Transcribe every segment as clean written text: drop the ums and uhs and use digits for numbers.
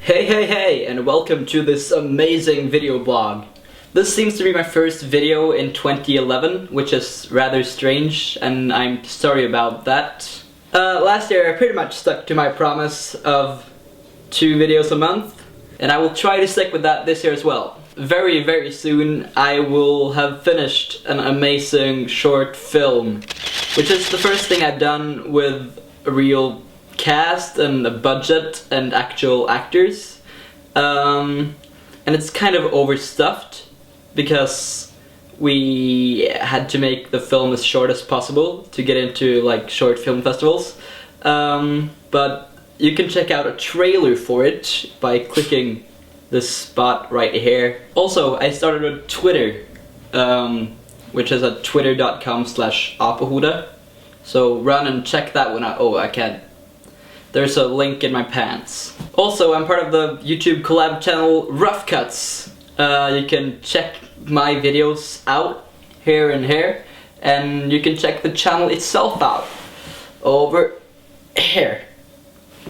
Hey, and welcome to this amazing video blog. This seems to be my first video in 2011, which is rather strange, and I'm sorry about that. Last year I pretty much stuck to my promise of 2 videos a month, and I will try to stick with that this year as well. Very soon I will have finished an amazing short film, which is the first thing I've done with a real cast and a budget and actual actors, and it's kind of overstuffed because we had to make the film as short as possible to get into like short film festivals, but you can check out a trailer for it by clicking this spot right here. Also, I started a Twitter, which is at twitter.com/Apehodet, so run and check that one out. Oh, I can't. There's a link in my pants. Also, I'm part of the YouTube collab channel Rough Cuts. You can check my videos out here and here, and you can check the channel itself out over here.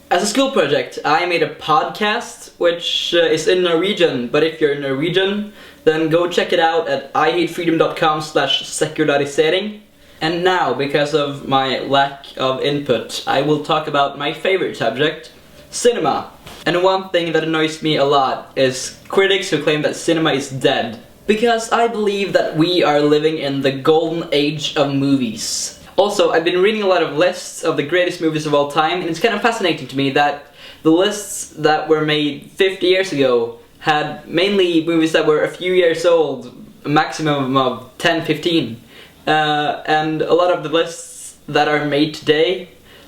As a school project, I made a podcast which is in Norwegian, but if you're Norwegian, then go check it out at ihatefreedom.com/sekularisering. And now, because of my lack of input, I will talk about my favorite subject, cinema. And one thing that annoys me a lot is critics who claim that cinema is dead. Because I believe that we are living in the golden age of movies. Also, I've been reading a lot of lists of the greatest movies of all time, and it's kind of fascinating to me that the lists that were made 50 years ago had mainly movies that were a few years old, a maximum of 10-15. And a lot of the lists that are made today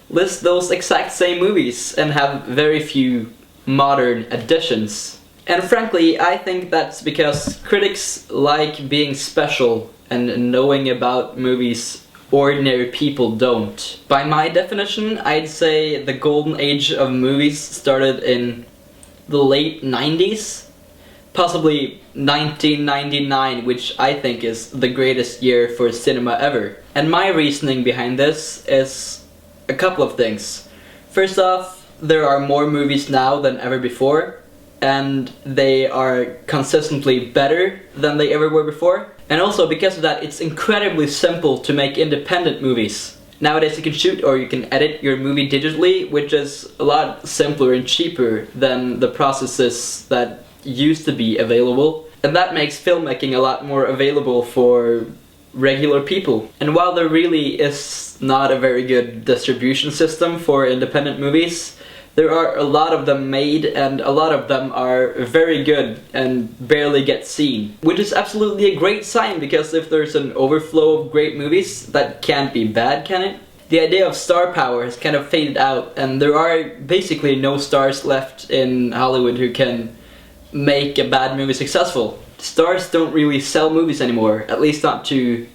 list those exact same movies and have very few modern additions. And frankly, I think that's because critics like being special and knowing about movies ordinary people don't. By my definition, I'd say the golden age of movies started in the late 90s. Possibly 1999, which I think is the greatest year for cinema ever. And my reasoning behind this is a couple of things. First off, there are more movies now than ever before, and they are consistently better than they ever were before. And also, because of that, it's incredibly simple to make independent movies. Nowadays you can shoot or you can edit your movie digitally, which is a lot simpler and cheaper than the processes that used to be available, and that makes filmmaking a lot more available for regular people. And while there really is not a very good distribution system for independent movies, there are a lot of them made, and a lot of them are very good and barely get seen. Which is absolutely a great sign, because if there's an overflow of great movies, that can't be bad, can it? The idea of star power has kind of faded out, and there are basically no stars left in Hollywood who can make a bad movie successful. Stars don't really sell movies anymore, at least not to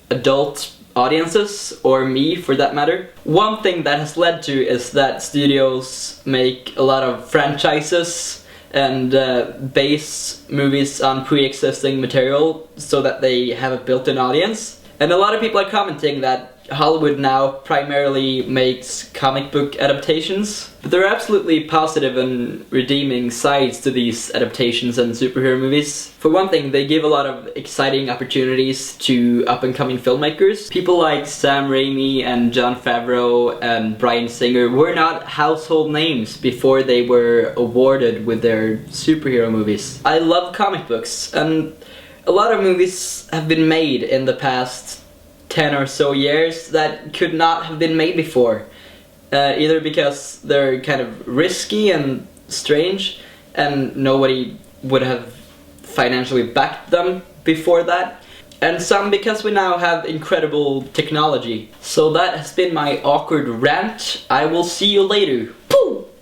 adult audiences, or me for that matter. One thing that has led to is that studios make a lot of franchises and base movies on pre-existing material so that they have a built-in audience. And a lot of people are commenting that Hollywood now primarily makes comic book adaptations, but there are absolutely positive and redeeming sides to these adaptations and superhero movies. For one thing, they give a lot of exciting opportunities to up-and-coming filmmakers. People like Sam Raimi and Jon Favreau and Bryan Singer were not household names before they were awarded with their superhero movies. I love comic books, and a lot of movies have been made in the past 10 or so years that could not have been made before. Either because they're kind of risky and strange, and nobody would have financially backed them before that, and some because we now have incredible technology. So that has been my awkward rant. I will see you later.